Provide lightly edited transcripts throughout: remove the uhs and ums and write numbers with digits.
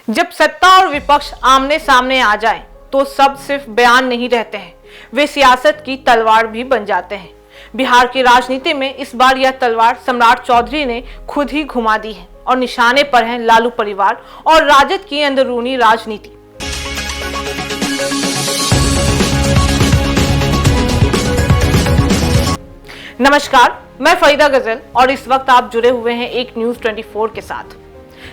जब सत्ता और विपक्ष आमने सामने आ जाए तो सब सिर्फ बयान नहीं रहते हैं, वे सियासत की तलवार भी बन जाते हैं। बिहार की राजनीति में इस बार यह तलवार सम्राट चौधरी ने खुद ही घुमा दी है और निशाने पर है लालू परिवार और राजद की अंदरूनी राजनीति। नमस्कार, मैं फरीदा गजल और इस वक्त आप जुड़े हुए हैं एक न्यूज 24 के साथ।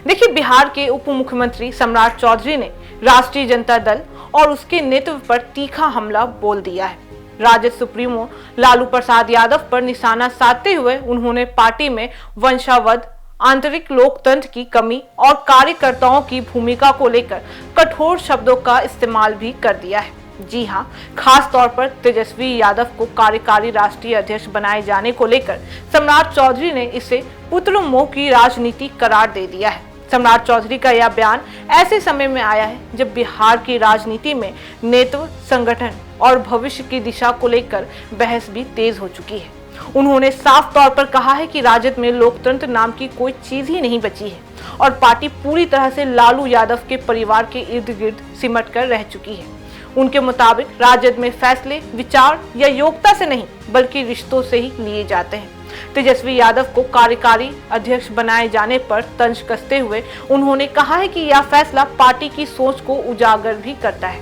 देखिए, बिहार के उप मुख्यमंत्री सम्राट चौधरी ने राष्ट्रीय जनता दल और उसके नेतृत्व पर तीखा हमला बोल दिया है। राजद सुप्रीमो लालू प्रसाद यादव पर निशाना साधते हुए उन्होंने पार्टी में वंशावद, आंतरिक लोकतंत्र की कमी और कार्यकर्ताओं की भूमिका को लेकर कठोर शब्दों का इस्तेमाल भी कर दिया है। जी हां, खास तौर पर तेजस्वी यादव को कार्यकारी राष्ट्रीय अध्यक्ष बनाए जाने को लेकर सम्राट चौधरी ने इसे पुत्र मोह की राजनीति करार दे दिया है। सम्राट चौधरी का यह बयान ऐसे समय में आया है जब बिहार की राजनीति में नेतृत्व, संगठन और भविष्य की दिशा को लेकर बहस भी तेज हो चुकी है। उन्होंने साफ तौर पर कहा है कि राजद में लोकतंत्र नाम की कोई चीज ही नहीं बची है और पार्टी पूरी तरह से लालू यादव के परिवार के इर्द गिर्द सिमट कर रह चुकी है। उनके मुताबिक राजद में फैसले विचार या योग्यता से नहीं बल्कि रिश्तों से ही लिए जाते हैं। तेजस्वी यादव को कार्यकारी अध्यक्ष बनाए जाने पर तंज कसते हुए उन्होंने कहा है कि यह फैसला पार्टी की सोच को उजागर भी करता है,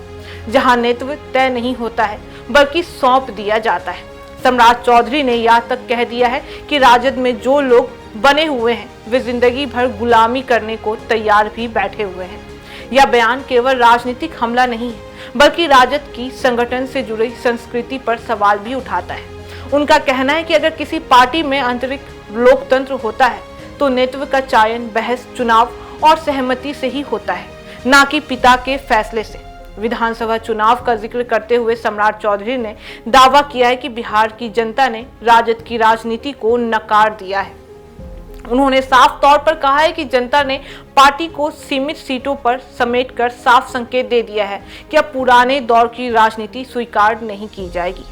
जहां नेतृत्व तय नहीं होता है बल्कि सौंप दिया जाता है। सम्राट चौधरी ने यह तक कह दिया है कि राजद में जो लोग बने हुए हैं वे जिंदगी भर गुलामी करने को तैयार भी बैठे हुए हैं। यह बयान केवल राजनीतिक हमला नहीं है बल्कि राजद की संगठन से जुड़ी संस्कृति पर सवाल भी उठाता है। उनका कहना है कि अगर किसी पार्टी में आंतरिक लोकतंत्र होता है तो नेतृत्व का चयन बहस, चुनाव और सहमति से ही होता है, ना कि पिता के फैसले से। विधानसभा चुनाव का जिक्र करते हुए सम्राट चौधरी ने दावा किया है कि बिहार की जनता ने राजद की राजनीति को नकार दिया है। उन्होंने साफ तौर पर कहा है कि जनता ने पार्टी को सीमित सीटों पर समेटकर साफ संकेत दे दिया है कि अब पुराने दौर की राजनीति स्वीकार नहीं की जाएगी।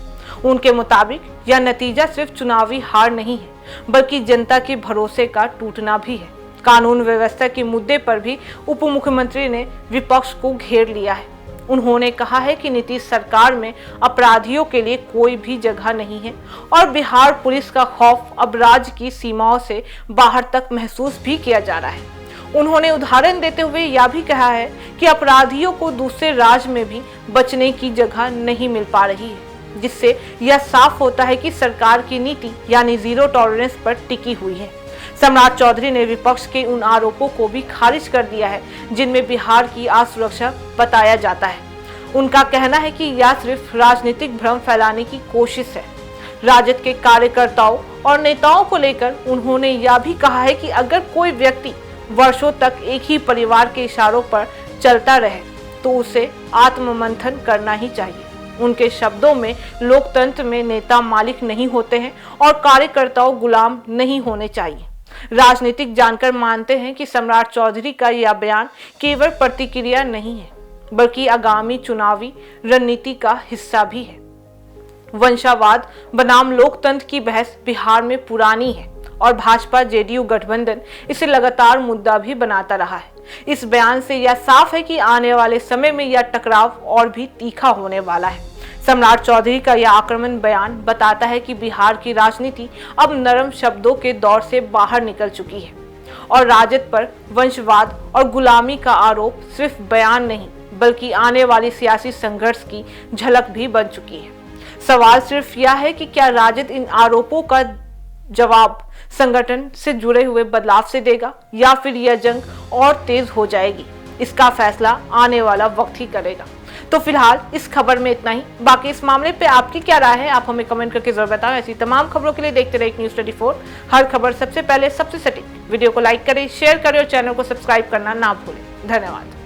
उनके मुताबिक यह नतीजा सिर्फ चुनावी हार नहीं है बल्कि जनता के भरोसे का टूटना भी है। कानून व्यवस्था के मुद्दे पर भी उप मुख्यमंत्री ने विपक्ष को घेर लिया है। उन्होंने कहा है कि नीतीश सरकार में अपराधियों के लिए कोई भी जगह नहीं है और बिहार पुलिस का खौफ अब राज्य की सीमाओं से बाहर तक महसूस भी किया जा रहा है। उन्होंने उदाहरण देते हुए यह भी कहा है कि अपराधियों को दूसरे राज्य में भी बचने की जगह नहीं मिल पा रही है, जिससे यह साफ होता है कि सरकार की नीति यानी जीरो टॉलरेंस पर टिकी हुई है। सम्राट चौधरी ने विपक्ष के उन आरोपों को भी खारिज कर दिया है जिनमें बिहार की असुरक्षा बताया जाता है। उनका कहना है कि यह सिर्फ राजनीतिक भ्रम फैलाने की कोशिश है। राजद के कार्यकर्ताओं और नेताओं को लेकर उन्होंने यह भी कहा है कि अगर कोई व्यक्ति वर्षों तक एक ही परिवार के इशारों पर चलता रहे तो उसे आत्ममंथन करना ही चाहिए। उनके शब्दों में लोकतंत्र में नेता मालिक नहीं होते हैं और कार्यकर्ताओं गुलाम नहीं होने चाहिए। राजनीतिक जानकार मानते हैं कि सम्राट चौधरी का यह बयान केवल प्रतिक्रिया नहीं है बल्कि आगामी चुनावी रणनीति का हिस्सा भी है। वंशावाद बनाम लोकतंत्र की बहस बिहार में पुरानी है और भाजपा जेडीयू गठबंधन इसे लगातार मुद्दा भी बनाता रहा है। इस बयान से यह साफ है कि आने वाले समय में यह टकराव और भी तीखा होने वाला है। सम्राट चौधरी का यह आक्रामक बयान बताता है कि बिहार की राजनीति अब नरम शब्दों के दौर से बाहर निकल चुकी है और राजद पर वंशवाद और गुलामी का आरोप सिर्फ बयान नहीं बल्कि आने वाली सियासी संघर्ष की झलक भी बन चुकी है। सवाल सिर्फ यह है कि क्या राजद इन आरोपों का जवाब संगठन से जुड़े हुए बदलाव से देगा या फिर यह जंग और तेज हो जाएगी। इसका फैसला आने वाला वक्त ही करेगा। तो फिलहाल इस खबर में इतना ही। बाकी इस मामले पे आपकी क्या राय है, आप हमें कमेंट करके जरूर बताएं। ऐसी तमाम खबरों के लिए देखते रहिए न्यूज 24। हर खबर सबसे पहले, सबसे सटीक। वीडियो को लाइक करें, शेयर करें और चैनल को सब्सक्राइब करना ना भूलें। धन्यवाद।